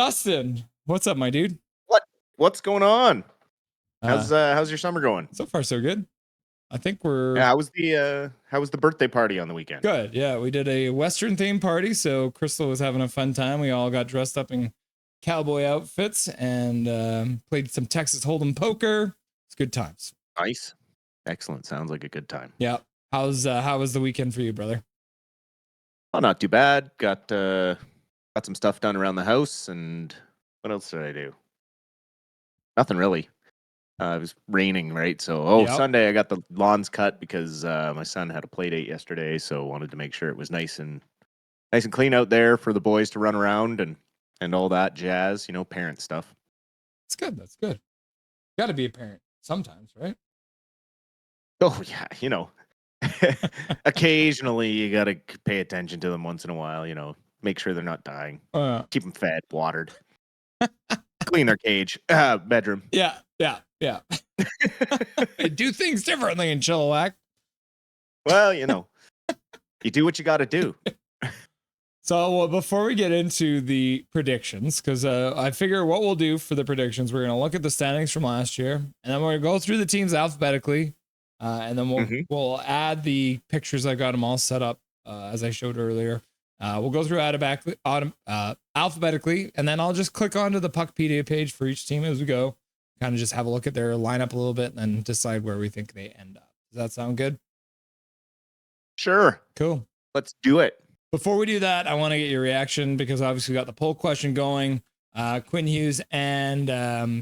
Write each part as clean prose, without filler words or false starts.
Dustin, what's up, my dude? What's going on? Uh, How's your summer going? so far, so good. I think we're Yeah, how was the birthday party on the weekend? good. Yeah, we did a Western themed party, so Crystal was having a fun time. We all got dressed up in cowboy outfits and played some Texas Hold'em poker. It's good times. Nice, excellent. Sounds like a good time. Yeah. How was the weekend for you, brother? Oh, not too bad. Got some stuff done around the house, and what else did I do? Nothing really. It was raining, right? So, Yep. Sunday I got the lawns cut because my son had a play date yesterday, so wanted to make sure it was nice and clean out there for the boys to run around and all that jazz. You know, parent stuff. It's good. That's good. Got to be a parent sometimes, right? Oh yeah, you know. Occasionally, you got to pay attention to them once in a while. You know, make sure they're not dying. Keep them fed, watered, clean their cage, bedroom. Yeah. Do things differently in Chilliwack. Well, you know, you do what you got to do. So before we get into the predictions, because I figure what we'll do for the predictions, we're going to look at the standings from last year, and then we're going to go through the teams alphabetically, and then we'll add the pictures. I got them all set up as I showed earlier. We'll go through alphabetically, and then I'll just click onto the Puckpedia page for each team as we go. Kind of just have a look at their lineup a little bit, and then decide where we think they end up. Does that sound good? Sure. Cool. Let's do it. Before we do that, I want to get your reaction because obviously we got the poll question going. Quinn Hughes and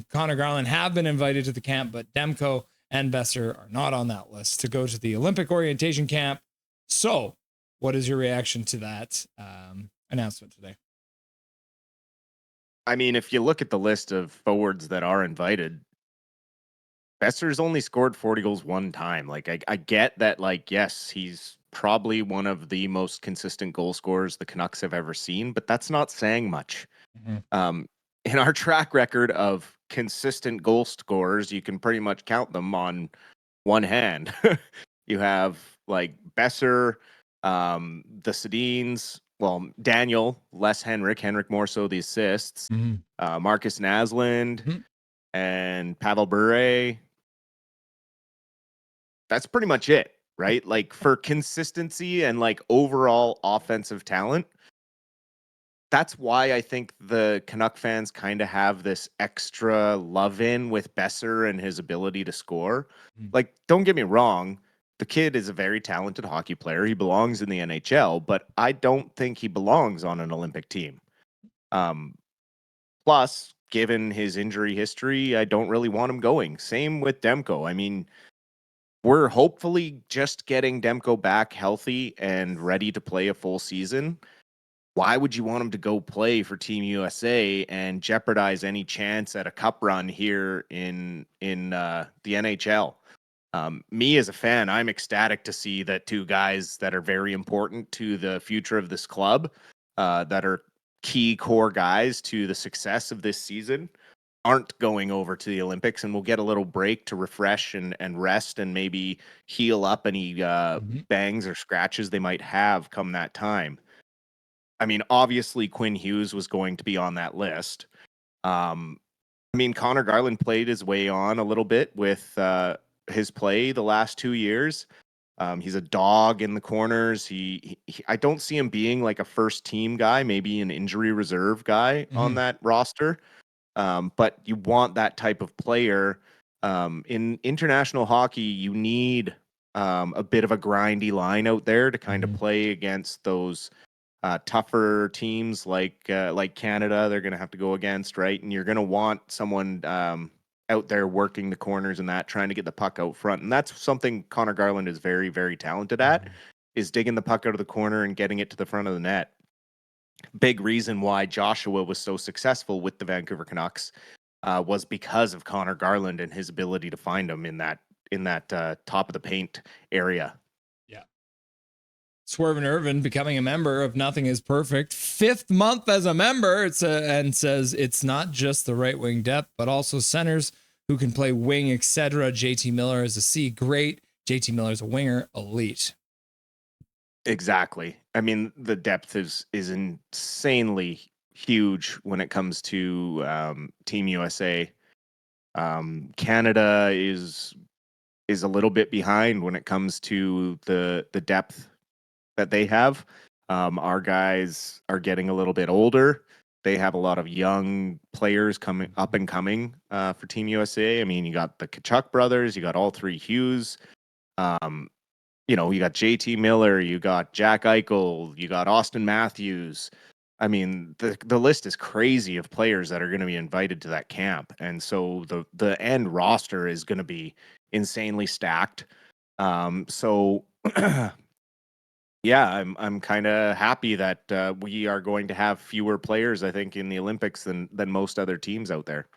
Connor Garland have been invited to the camp, but Demko and Besser are not on that list to go to the Olympic orientation camp. So what is your reaction to that announcement today? I mean, if you look at the list of forwards that are invited, Besser's only scored 40 goals one time. Like, I get that, like, yes, he's probably one of the most consistent goal scorers the Canucks have ever seen, but that's not saying much. In our track record of consistent goal scorers, you can pretty much count them on one hand. You have, like, Besser, the Sedins, well, Daniel, less Henrik more so the assists, Marcus Naslund, and Pavel Bure. That's pretty much it, right? Like, for consistency and like overall offensive talent, that's why I think the Canuck fans kind of have this extra love in with Besser and his ability to score. Like, don't get me wrong, the kid is a very talented hockey player. He belongs in the NHL, but I don't think he belongs on an Olympic team. Plus, given his injury history, I don't really want him going. Same with Demko. I mean, we're hopefully just getting Demko back healthy and ready to play a full season. Why would you want him to go play for Team USA and jeopardize any chance at a cup run here in the NHL? Me as a fan, I'm ecstatic to see that two guys that are very important to the future of this club, that are key core guys to the success of this season, aren't going over to the Olympics, and we'll get a little break to refresh and rest and maybe heal up any bangs or scratches they might have come that time. I mean, obviously Quinn Hughes was going to be on that list. I mean, Connor Garland played his way on a little bit with his play the last 2 years. He's a dog in the corners. He I don't see him being like a first team guy, maybe an injury reserve guy on that roster. But you want that type of player. In international hockey, you need a bit of a grindy line out there to kind of play against those tougher teams like Canada. They're going to have to go against, right? And you're going to want someone out there working the corners and that, trying to get the puck out front. And that's something Connor Garland is very, very talented at, is digging the puck out of the corner and getting it to the front of the net. Big reason why Joshua was so successful with the Vancouver Canucks was because of Connor Garland and his ability to find him in that top of the paint area. Yeah. Swerve and Irvin becoming a member of Nothing Is Perfect, 5th month as a member. And says it's not just the right wing depth, but also centers who can play wing, etc. JT Miller is a C, great. JT Miller is a winger, elite. Exactly. I mean, the depth is insanely huge when it comes to Team USA. Canada is a little bit behind when it comes to the depth that they have. Our guys are getting a little bit older. They have a lot of young players coming up and coming for Team USA. I mean, you got the Kachuk brothers, you got all three Hughes. You know, you got JT Miller, you got Jack Eichel, you got Austin Matthews. I mean, the list is crazy of players that are going to be invited to that camp, and so the end roster is going to be insanely stacked. So yeah, I'm kind of happy that we are going to have fewer players, I think, in the Olympics than most other teams out there.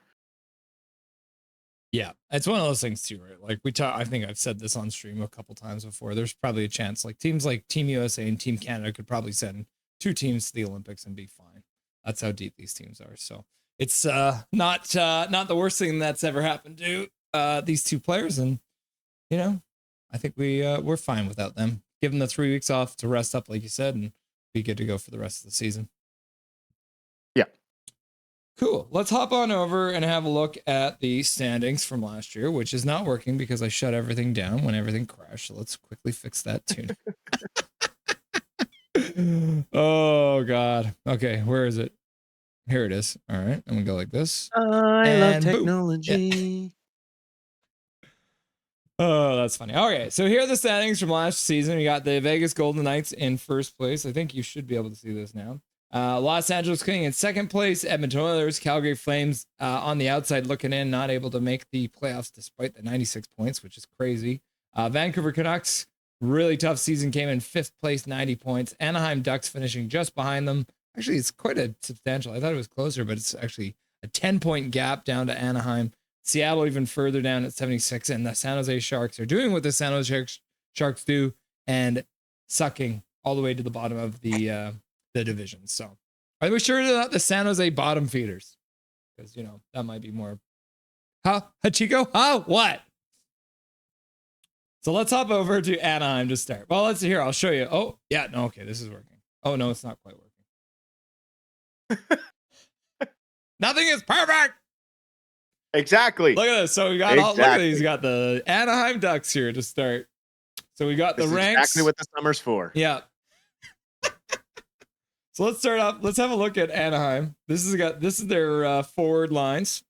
Yeah, it's one of those things too, right? Like we talk, I think I've said this on stream a couple times before. There's probably a chance like teams like Team USA and Team Canada could probably send 2 teams to the Olympics and be fine. That's how deep these teams are. So it's not the worst thing that's ever happened to these 2 players, and you know, I think we're fine without them. Give them the 3 weeks off to rest up, like you said, and be good to go for the rest of the season. Yeah. Cool. Let's hop on over and have a look at the standings from last year, which is not working because I shut everything down when everything crashed. So let's quickly fix that too. Oh God. Okay, where is it? Here it is. All right, I'm gonna go like this. I love technology. Yeah. Oh, that's funny. Okay, so here are the standings from last season. We got the Vegas Golden Knights in first place. I think you should be able to see this now. Los Angeles King in second place. Edmonton Oilers, Calgary Flames on the outside looking in, not able to make the playoffs despite the 96 points, which is crazy. Vancouver Canucks, really tough season, came in fifth place, 90 points. Anaheim Ducks finishing just behind them. Actually, it's quite a substantial. I thought it was closer, but it's actually a 10-point gap down to Anaheim. Seattle even further down at 76, and the San Jose Sharks are doing what the San Jose Sharks do and sucking all the way to the bottom of the division. So are we sure they're not the San Jose bottom feeders? Because, you know, that might be more. Huh? Hachiko? Huh? What? So let's hop over to Anaheim to start. Well, let's see here. I'll show you. Oh, yeah. No, okay. This is working. Oh, no, it's not quite working. Nothing is perfect. Exactly. Look at this. So we got look at these. We got the Anaheim Ducks here to start. So we got the ranks. Exactly what the summer's for. Yeah. So let's start off. Let's have a look at Anaheim. This is their forward lines.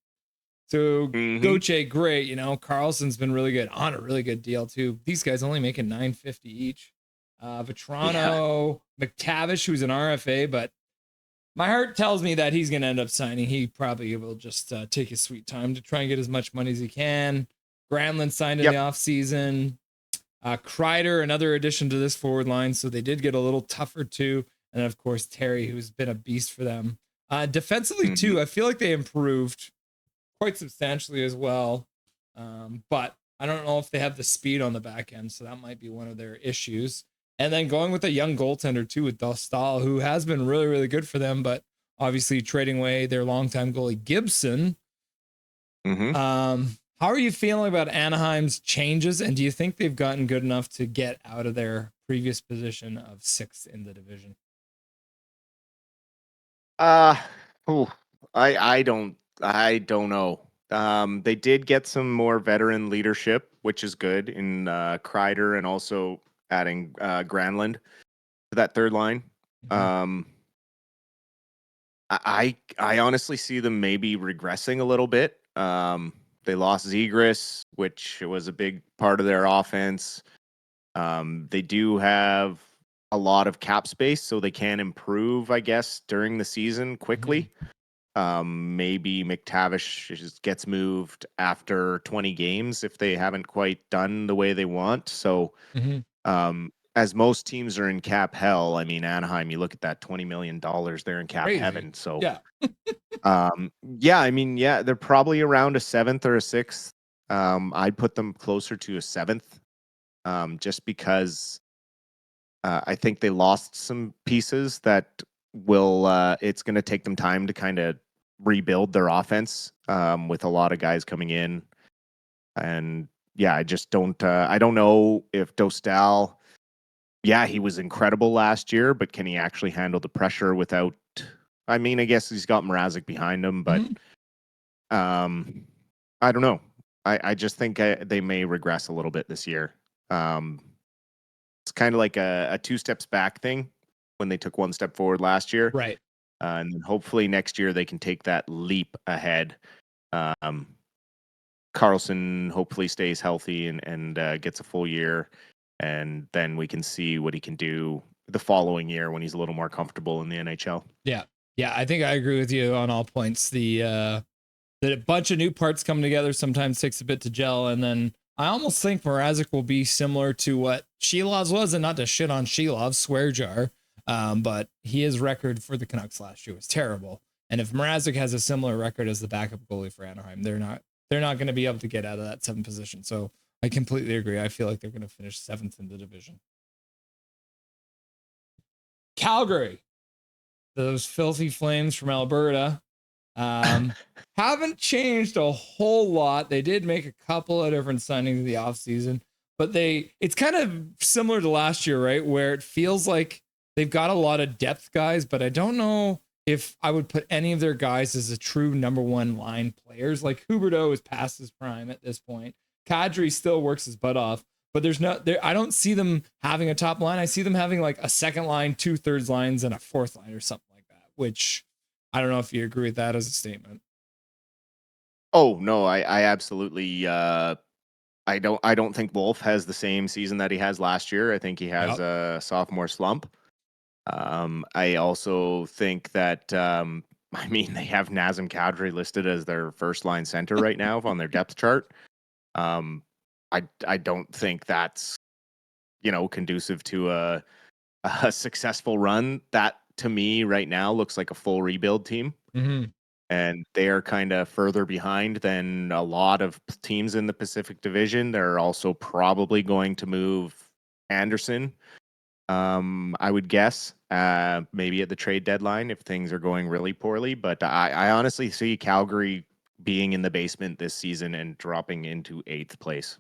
So Gauthier, great. You know, Carlson's been really good on a really good deal too. These guys only making $950 each. Vetrano, McTavish, who's an RFA, but my heart tells me that he's going to end up signing. He probably will just take his sweet time to try and get as much money as he can. Granlund signed in the offseason. Kreider, another addition to this forward line. So they did get a little tougher too. And of course, Terry, who's been a beast for them. Defensively too, I feel like they improved quite substantially as well. But I don't know if they have the speed on the back end. So that might be one of their issues. And then going with a young goaltender too with Dostal, who has been really, really good for them, but obviously trading away their longtime goalie Gibson. How are you feeling about Anaheim's changes? And do you think they've gotten good enough to get out of their previous position of 6th in the division? I don't know. They did get some more veteran leadership, which is good in Kreider and also adding Granlund to that third line. I honestly see them maybe regressing a little bit. They lost Zegras, which was a big part of their offense. They do have a lot of cap space, so they can improve, I guess, during the season quickly. Maybe McTavish gets moved after 20 games if they haven't quite done the way they want. So, as most teams are in cap hell, I mean, Anaheim, you look at that $20 million, they're in cap heaven. So, I mean, they're probably around a 7th or a 6th. I'd put them closer to a 7th, just because I think they lost some pieces that will it's going to take them time to kind of rebuild their offense with a lot of guys coming in. And I just don't I don't know if Dostal, he was incredible last year, but can he actually handle the pressure without I mean, I guess he's got Mrazek behind him, but Mhm. I don't know. I just think they may regress a little bit this year. It's kind of like a two steps back thing when they took one step forward last year. Right. And then hopefully next year they can take that leap ahead. Carlson hopefully stays healthy and gets a full year. And then we can see what he can do the following year when he's a little more comfortable in the NHL. Yeah. Yeah. I think I agree with you on all points. That a bunch of new parts come together sometimes takes a bit to gel. And then I almost think Mrazek will be similar to what Shilov's was, and not to shit on Shilov, swear jar. But his record for the Canucks last year was terrible. And if Mrazek has a similar record as the backup goalie for Anaheim, they're not going to be able to get out of that 7th position. So I completely agree. I feel like they're going to finish 7th in the division. Calgary, those filthy flames from Alberta, haven't changed a whole lot. They did make a couple of different signings in the offseason, but it's kind of similar to last year, right? Where it feels like they've got a lot of depth guys, but I don't know if I would put any of their guys as a true number one line players. Like Huberdeau is past his prime at this point. Kadri still works his butt off, but I don't see them having a top line. I see them having like a second line, 2/3 lines, and a fourth line or something like that, which I don't know if you agree with that as a statement. Oh no, I absolutely I don't think Wolf has the same season that he has last year. I think he has a sophomore slump. I also think that I mean they have Nazem Kadri listed as their first line center right now on their depth chart. I don't think that's conducive to a successful run. That to me right now looks like a full rebuild team. Mm-hmm. And they are kind of further behind than a lot of teams in the Pacific Division. They're also probably going to move Anderson, I would guess, maybe at the trade deadline if things are going really poorly. But I honestly see Calgary being in the basement this season and dropping into 8th place.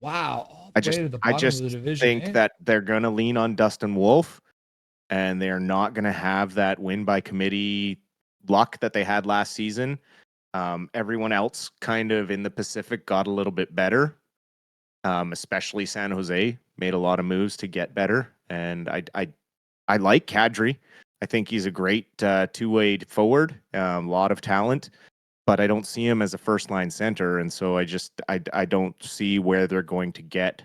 Wow, all the way to the I bottom of just the division. think that they're going to lean on Dustin Wolf, and they're not going to have that win by committee luck that they had last season. Everyone else kind of in the Pacific got a little bit better, especially San Jose made a lot of moves to get better. And I like Kadri. I think he's a great two-way forward, a lot of talent, but I don't see him as a first-line center. And so I don't see where they're going to get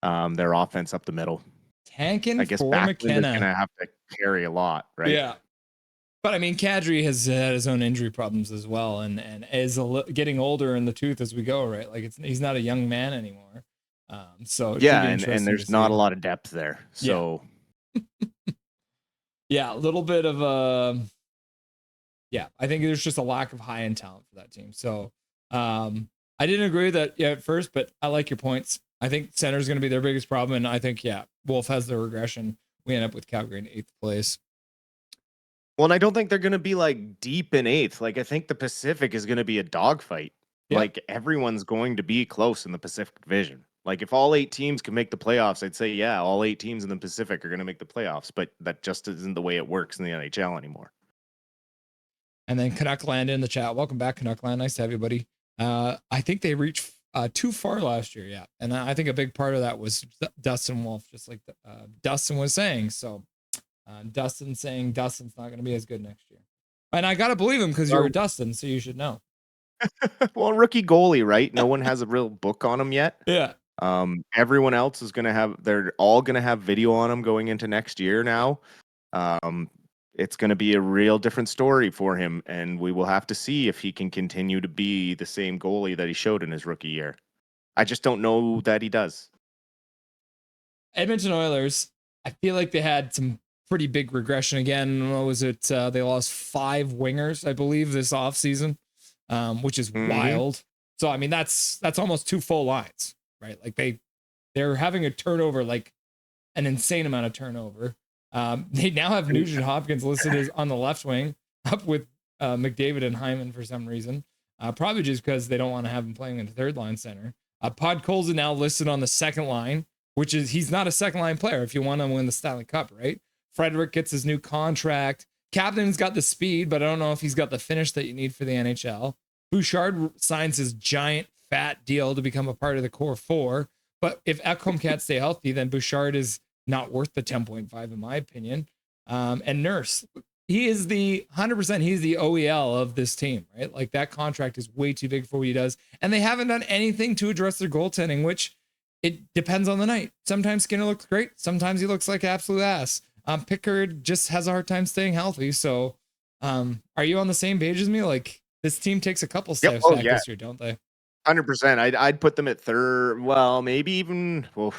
their offense up the middle. Tanking I guess for Backlund is McKenna. going to have to carry a lot, right? Yeah. But I mean, Kadri has had his own injury problems as well, and is getting older in the tooth as we go, right? Like he's not a young man anymore. So it should be interesting and there's to not see. a lot of depth there. So yeah, a little bit of a I think there's just a lack of high end talent for that team. So I didn't agree with that at first, but I like your points. I think center is going to be their biggest problem, and I think Wolf has the regression. We end up with Calgary in 8th place. Well, and I don't think they're going to be like deep in 8th. Like I think the Pacific is going to be a dogfight. Yeah. Like everyone's going to be close in the Pacific Division. Like if all 8 teams can make the playoffs, I'd say all 8 teams in the Pacific are going to make the playoffs. But that just isn't the way it works in the NHL anymore. And then Canuckland in the chat. Welcome back, Canuckland. Nice to have you, buddy. I think they reached too far last year. Yeah, and I think a big part of that was Dustin Wolf, just like Dustin was saying. So. Dustin saying Dustin's not going to be as good next year. And I got to believe him because you're a Dustin, so you should know. Well, rookie goalie, right? No one has a real book on him yet. Yeah. Everyone else is going to have, they're all going to have video on him going into next year now. It's going to be a real different story for him, and we will have to see if he can continue to be the same goalie that he showed in his rookie year. I just don't know that he does. Edmonton Oilers, I feel like they had some pretty big regression again. What was it? They lost 5 wingers, I believe, this offseason, which is wild. So, I mean, that's almost 2 full lines, right? Like they're having a turnover, like an insane amount of turnover. They now have Nugent Hopkins listed as on the left wing, up with McDavid and Hyman for some reason. Probably just because they don't want to have him playing in the 3rd line center. Podkolzin now listed on the 2nd line, which is he's not a 2nd line player if you want to win the Stanley Cup, right? Frederick gets his new contract. Captain's got the speed, but I don't know if he's got the finish that you need for the NHL. Bouchard signs his giant fat deal to become a part of the core four. But if Ekholm can't stay healthy, then Bouchard is not worth the 10.5 in my opinion. And Nurse, he is the 100%. He's the OEL of this team, right? Like that contract is way too big for what he does. And they haven't done anything to address their goaltending, which it depends on the night. Sometimes Skinner looks great. Sometimes he looks like absolute ass. Pickard just has a hard time staying healthy. So are you on the same page as me? Like this team takes a couple steps back this year, don't they? 100%. I'd put them at third. Well, maybe even. Well,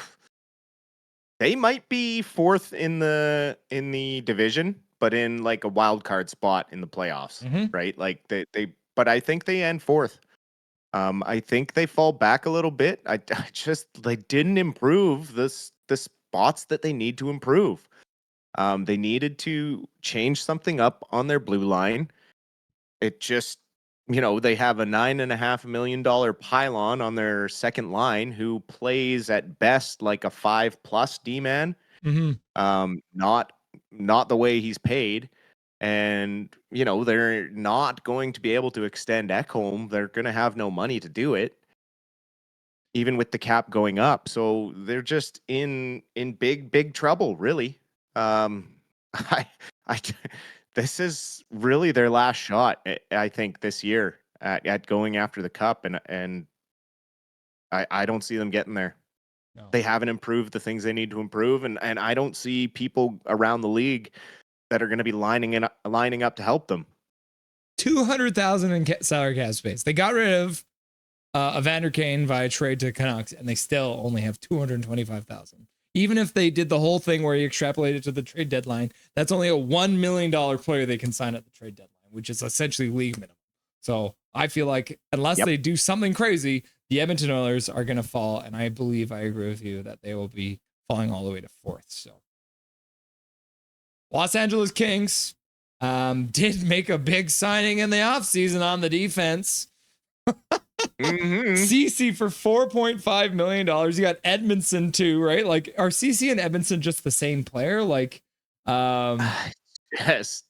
they might be fourth in the division, but in like a wild card spot in the playoffs, right? Like they. But I think they end fourth. I think they fall back a little bit. I just they didn't improve the spots that they need to improve. They needed to change something up on their blue line. It just, they have a $9.5 million pylon on their second line who plays at best like a 5+ D-man. Not the way he's paid. And, they're not going to be able to extend Ekholm. They're going to have no money to do it, even with the cap going up. So they're just in big, big trouble, really. This is really their last shot, I think, this year at going after the cup, and I don't see them getting there. No. They haven't improved the things they need to improve, and I don't see people around the league that are going to be lining up to help them. $200,000 in salary cap space. They got rid of Evander Kane via trade to Canucks, and they still only have $225,000. Even if they did the whole thing where you extrapolate it to the trade deadline, that's only a $1 million player they can sign at the trade deadline, which is essentially league minimum. So I feel like unless they do something crazy, the Edmonton Oilers are going to fall. And I believe I agree with you that they will be falling all the way to fourth. So Los Angeles Kings did make a big signing in the offseason on the defense. CC for $4.5 million. You got Edmondson too, right? Like, are CC and Edmondson just the same player? Like, yes.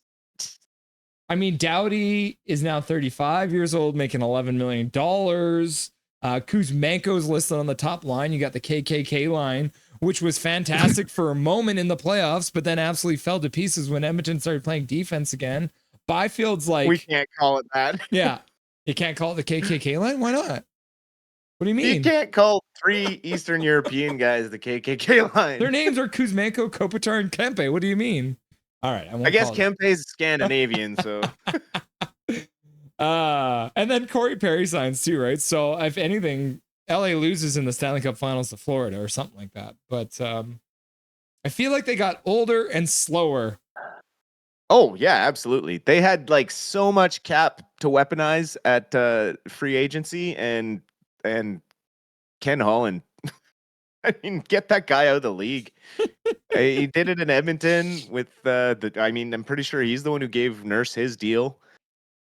I mean, Doughty is now 35 years old, making $11 million. Kuzmenko's listed on the top line. You got the KKK line, which was fantastic for a moment in the playoffs, but then absolutely fell to pieces when Edmonton started playing defense again. Byfield's like, we can't call it that. Yeah. You can't call it the KKK line? Why not? What do you mean? You can't call 3 Eastern European guys the KKK line. Their names are Kuzmenko, Kopitar, and Kempe. What do you mean? All right. I guess Kempe's Scandinavian, so. And then Corey Perry signs too, right? So if anything, LA loses in the Stanley Cup Finals to Florida or something like that. But I feel like they got older and slower. Oh, yeah, absolutely. They had like so much cap to weaponize at free agency, and Ken Holland, I mean, get that guy out of the league. He did it in Edmonton with I'm pretty sure he's the one who gave Nurse his deal,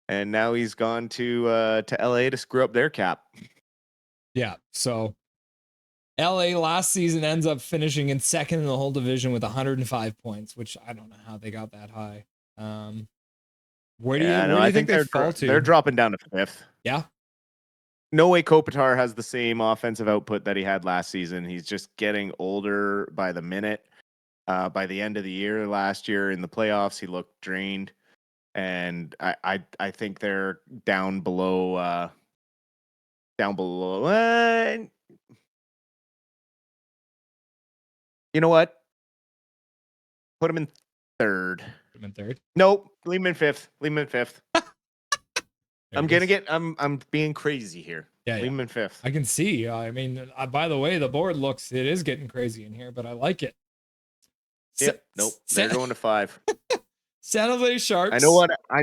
and now he's gone to LA to screw up their cap. Yeah, so LA last season ends up finishing in second in the whole division with 105 points, which I don't know how they got that high. Where do you think they fall to? They're dropping down to fifth. Yeah. No way Kopitar has the same offensive output that he had last season. He's just getting older by the minute. By the end of the year last year in the playoffs, he looked drained. And I think they're down below. You know what? Put him in third. Put him in third? Nope. Leave him in fifth. I'm being crazy here. Yeah, leave him in fifth. I can see. I mean, by the way the board looks, it is getting crazy in here, but I like it. Yep. Nope. They're going to 5. San Jose Sharks. I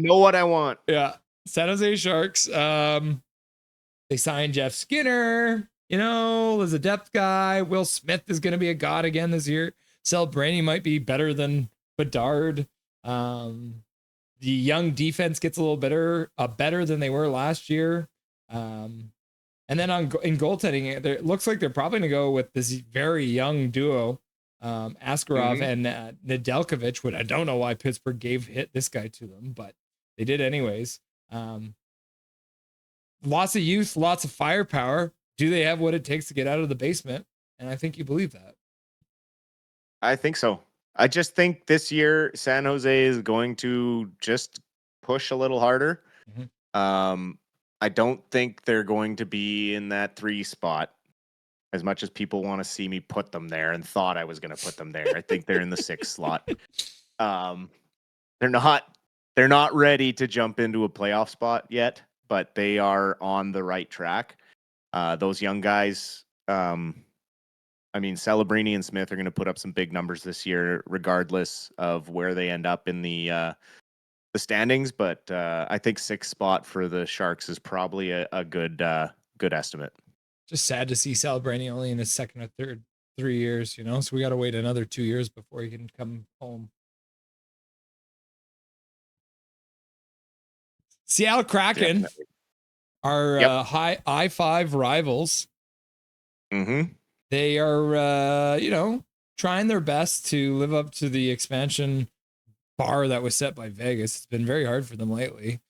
know what I want. Yeah. San Jose Sharks. They signed Jeff Skinner. As a depth guy. Will Smith is going to be a god again this year. Sel Brandy might be better than Bedard. The young defense gets a little better than they were last year. And then in goaltending, it looks like they're probably going to go with this very young duo. Askarov and Nedeljkovic, which I don't know why Pittsburgh hit this guy to them, but they did anyways. Lots of youth, lots of firepower. Do they have what it takes to get out of the basement? And I think you believe that. I think so. I just think this year San Jose is going to just push a little harder. I don't think they're going to be in that 3 spot as much as people want to see me put them there and thought I was going to put them there. I think they're in the 6th slot. They're not ready to jump into a playoff spot yet, but they are on the right track. Those young guys, Celebrini and Smith are going to put up some big numbers this year, regardless of where they end up in the standings. But I think 6th spot for the Sharks is probably a good estimate. Just sad to see Celebrini only in his 2nd or 3rd 3 years, so we got to wait another 2 years before he can come home. Seattle Kraken Definitely. are high I-5 rivals. They are, trying their best to live up to the expansion bar that was set by Vegas. It's been very hard for them lately.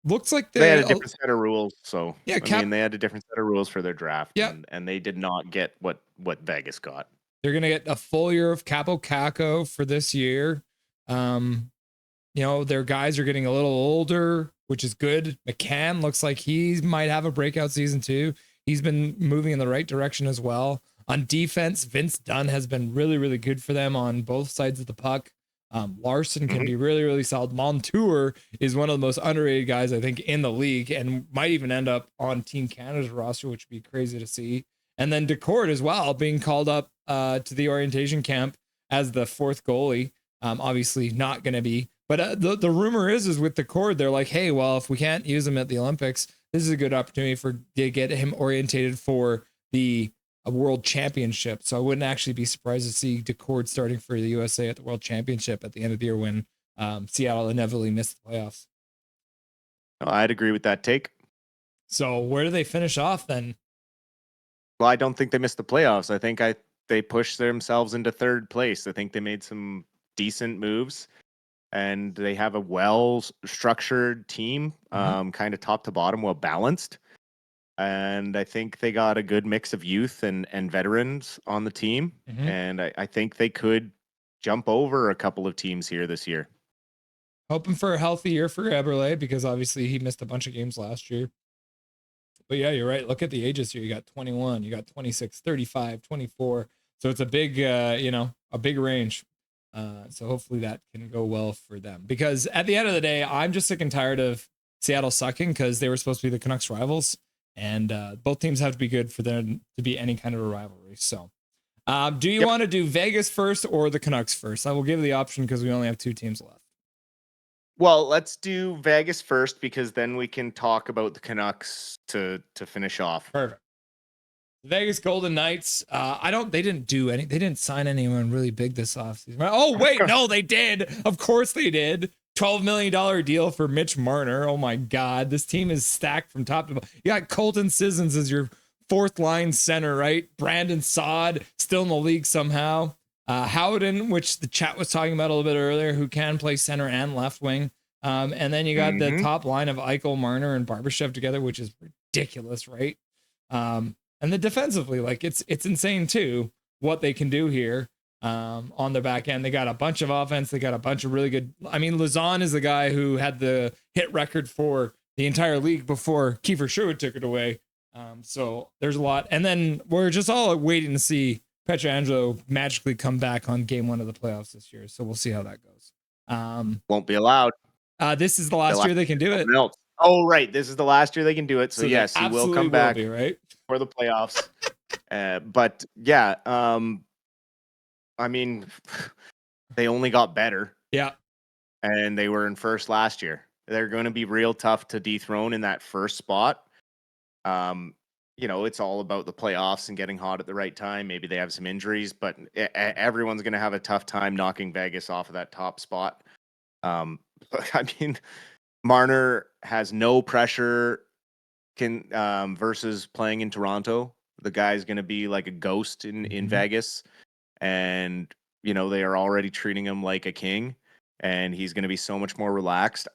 Looks like they had a different set of rules. So, yeah, they had a different set of rules for their draft. Yeah. And they did not get what Vegas got. They're going to get a full year of Capo Caco for this year. Their guys are getting a little older, which is good. McCann looks like he might have a breakout season too. He's been moving in the right direction as well. On defense, Vince Dunn has been really, really good for them on both sides of the puck. Larson can be really, really solid. Montour is one of the most underrated guys, I think, in the league and might even end up on Team Canada's roster, which would be crazy to see. And then Decord as well, being called up to the orientation camp as the 4th goalie. Obviously not going to be. But the rumor is with Decord, they're like, hey, well, if we can't use him at the Olympics, this is a good opportunity to get him orientated for the World Championship. So I wouldn't actually be surprised to see Decord starting for the USA at the World Championship at the end of the year when Seattle inevitably missed the playoffs. I'd agree with that take. So where do they finish off then? Well, I don't think they missed the playoffs. I think they pushed themselves into 3rd place. I think they made some decent moves. And they have a well-structured team, kind of top to bottom, well-balanced. And I think they got a good mix of youth and veterans on the team. And I think they could jump over a couple of teams here this year. Hoping for a healthy year for Eberle, because obviously he missed a bunch of games last year. But yeah, you're right. Look at the ages here. You got 21, you got 26, 35, 24. So it's a big, a big range. So hopefully that can go well for them, because at the end of the day, I'm just sick and tired of Seattle sucking, because they were supposed to be the Canucks rivals, and both teams have to be good for them to be any kind of a rivalry. So do you want to do Vegas first or the Canucks first? I will give you the option because we only have 2 teams left. Well, let's do Vegas first, because then we can talk about the Canucks to finish off. Perfect. Vegas Golden Knights. They didn't sign anyone really big this offseason. Oh, wait, no, they did. Of course they did. $12 million deal for Mitch Marner. Oh my God. This team is stacked from top to bottom. You got Colton Sissons as your 4th line center, right? Brandon Saad still in the league somehow. Howden, which the chat was talking about a little bit earlier, who can play center and left wing. And then you got the top line of Eichel, Marner, and Barbashev together, which is ridiculous, right? And then defensively, like it's insane too what they can do here on the back end. They got a bunch of offense. They got a bunch of really good. I mean, Lazan is the guy who had the hit record for the entire league before Kiefer Sherwood took it away. So there's a lot. And then we're just all waiting to see Pietrangelo magically come back on game 1 of the playoffs this year. So we'll see how that goes. Won't be allowed. This is the last year they can do it. Oh, right. This is the last year they can do it. So yes, he will come back right? For the playoffs. But yeah, they only got better. Yeah. And they were in first last year. They're going to be real tough to dethrone in that first spot. It's all about the playoffs and getting hot at the right time. Maybe they have some injuries, but everyone's going to have a tough time knocking Vegas off of that top spot. Marner has no pressure versus playing in Toronto. The guy's going to be like a ghost in Vegas. and they are already treating him like a king, and he's going to be so much more relaxed.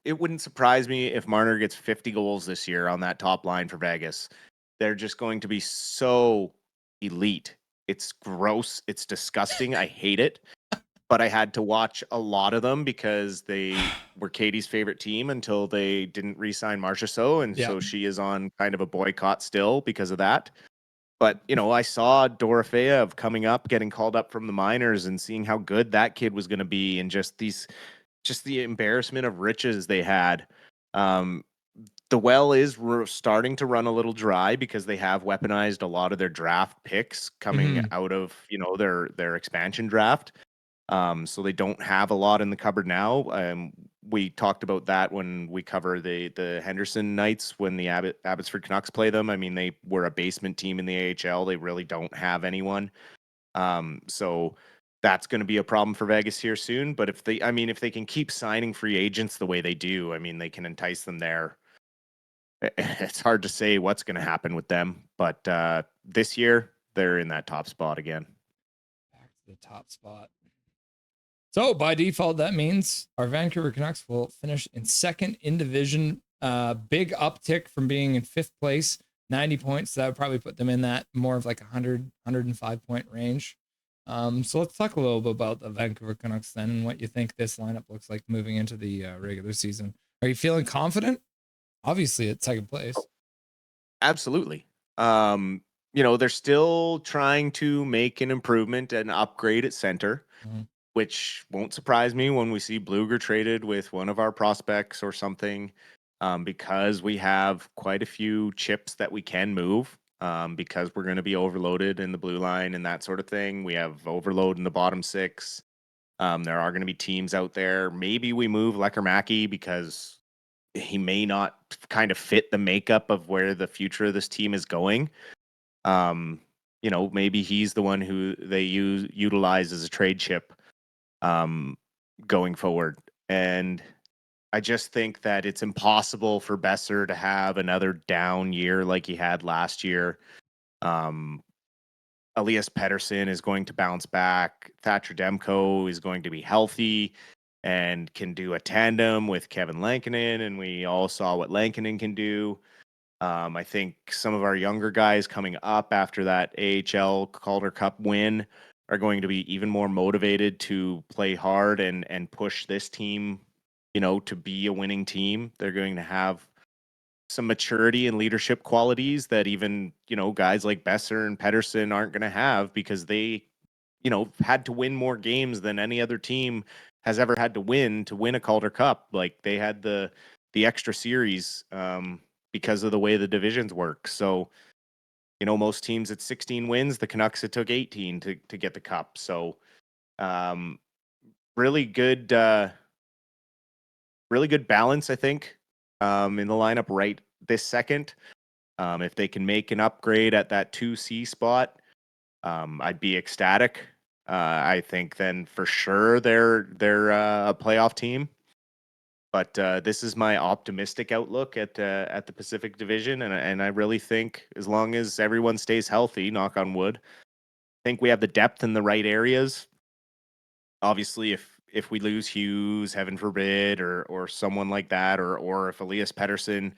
It wouldn't surprise me if Marner gets 50 goals this year on that top line for Vegas. They're just going to be so elite. It's gross. It's disgusting. I hate it. But I had to watch a lot of them because they were Katie's favorite team until they didn't re-sign Marchessault, and Yeah. so she is on kind of a boycott still because of that. But I saw Dorofeev coming up, getting called up from the minors, and seeing how good that kid was going to be, and just the embarrassment of riches they had. Um, the well is starting to run a little dry because they have weaponized a lot of their draft picks coming Mhm. out of their expansion draft. So they don't have a lot in the cupboard now. We talked about that when we cover the Henderson Knights when the Abbotsford Canucks play them. I mean, they were a basement team in the AHL. They really don't have anyone. So that's going to be a problem for Vegas here soon. But if they can keep signing free agents the way they do, I mean, they can entice them there. It's hard to say what's going to happen with them, but this year they're in that top spot again. Back to the top spot. So by default, that means our Vancouver Canucks will finish in second in division. Big uptick from being in fifth place, 90 points. So that would probably put them in that more of like 105 point range. So let's talk a little bit about the Vancouver Canucks then and what you think this lineup looks like moving into the regular season. Are you feeling confident? Obviously, at second place. Absolutely. They're still trying to make an improvement and upgrade at center, which won't surprise me when we see Bluger traded with one of our prospects or something, because we have quite a few chips that we can move, because we're going to be overloaded in the blue line and that sort of thing. We have overload in the bottom six. There are going to be teams out there. Maybe we move Lecker because he may not kind of fit the makeup of where the future of this team is going. Maybe he's the one who they utilize as a trade chip going forward. And I just think that it's impossible for Besser to have another down year like he had last year. Elias Pettersson is going to bounce back. Thatcher Demko is going to be healthy and can do a tandem with Kevin Lankinen, and we all saw what Lankinen can do. I think some of our younger guys coming up after that AHL Calder Cup win are going to be even more motivated to play hard and push this team, to be a winning team. They're going to have some maturity and leadership qualities that even, guys like Besser and Pettersson aren't going to have because they, had to win more games than any other team has ever had to win a Calder Cup. Like they had the extra series because of the way the divisions work. So, most teams at 16 wins, the Canucks it took 18 to get the cup. So, um, really good, really good balance, I think, in the lineup right this second. If they can make an upgrade at that 2C spot, I'd be ecstatic. I think then for sure they're a playoff team. But this is my optimistic outlook at the Pacific Division, and I really think as long as everyone stays healthy, knock on wood, I think we have the depth in the right areas. Obviously, if we lose Hughes, heaven forbid, or someone like that, or if Elias Pettersson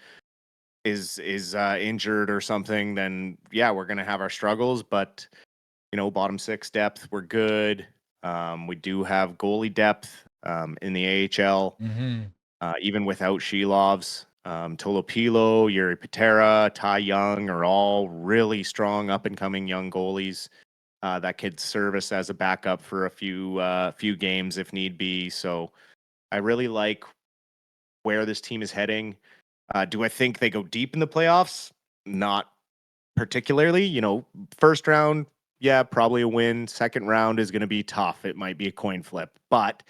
is injured or something, then yeah, we're gonna have our struggles. But bottom six depth, we're good. We do have goalie depth in the AHL, even without Shilovs. Tolopilo, Yuri Patera, Ty Young are all really strong up and coming young goalies that could serve us as a backup for a few games if need be. So I really like where this team is heading. Do I think they go deep in the playoffs? Not particularly. First round, yeah, probably a win. Second round is going to be tough. It might be a coin flip, but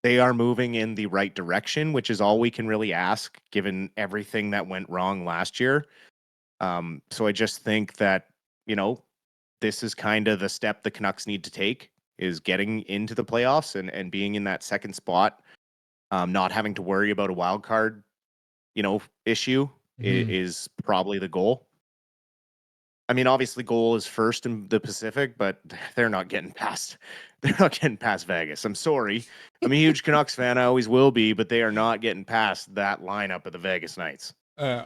they are moving in the right direction, which is all we can really ask given everything that went wrong last year. So I just think that, this is kind of the step the Canucks need to take is getting into the playoffs and being in that second spot, not having to worry about a wild card, issue is probably the goal. I mean, obviously, goal is first in the Pacific, but they're not getting past. They're not getting past Vegas. I'm sorry. I'm a huge Canucks fan. I always will be, but they are not getting past that lineup of the Vegas Knights. Yeah,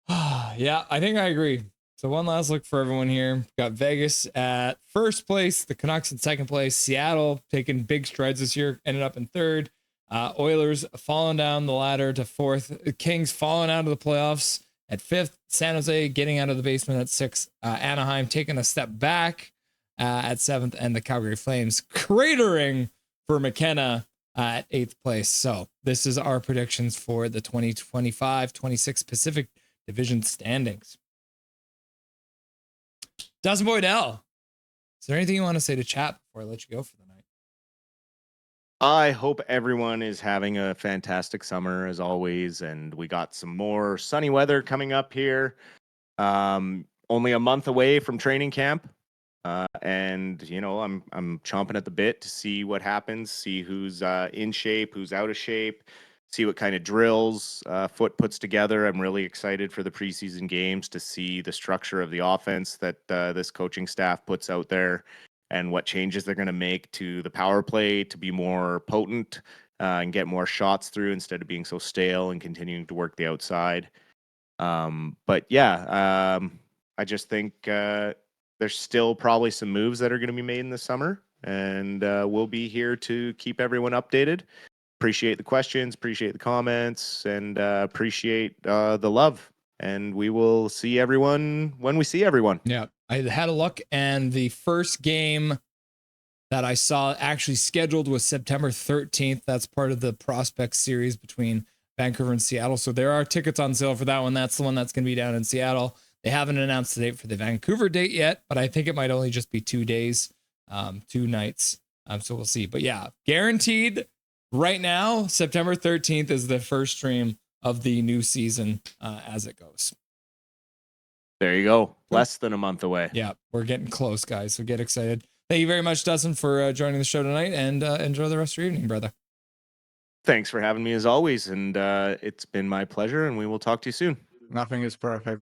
I think I agree. So one last look for everyone here. We've got Vegas at first place, the Canucks in second place, Seattle taking big strides this year, ended up in third. Oilers falling down the ladder to fourth. Kings falling out of the playoffs at fifth. San Jose getting out of the basement at sixth. Anaheim taking a step back at seventh, and the Calgary Flames cratering for McKenna at eighth place. So this is our predictions for the 2025-26 Pacific Division standings. Dustin Boydell, is there anything you want to say to chat before I let you go for the night? I hope everyone is having a fantastic summer as always, and we got some more sunny weather coming up here. Only a month away from training camp, and I'm chomping at the bit to see what happens, see who's in shape, who's out of shape, see what kind of drills Foot puts together. I'm really excited for the preseason games to see the structure of the offense that this coaching staff puts out there, and what changes they're going to make to the power play to be more potent and get more shots through instead of being so stale and continuing to work the outside. But yeah, I just think there's still probably some moves that are going to be made in the summer, and we'll be here to keep everyone updated. Appreciate the questions, appreciate the comments, and appreciate the love. And we will see everyone when we see everyone. Yeah, I had a look, and the first game that I saw actually scheduled was September 13th. That's part of the prospect series between Vancouver and Seattle. So there are tickets on sale for that one. That's the one that's going to be down in Seattle. They haven't announced the date for the Vancouver date yet, but I think it might only just be 2 days, 2 nights. So we'll see. But yeah, guaranteed right now, September 13th is the first stream of the new season as it goes. There you go. Less than a month away. Yeah, we're getting close, guys. So get excited. Thank you very much, Dustin, for joining the show tonight, and enjoy the rest of your evening, brother. Thanks for having me as always. And it's been my pleasure, and we will talk to you soon. Nothing is perfect.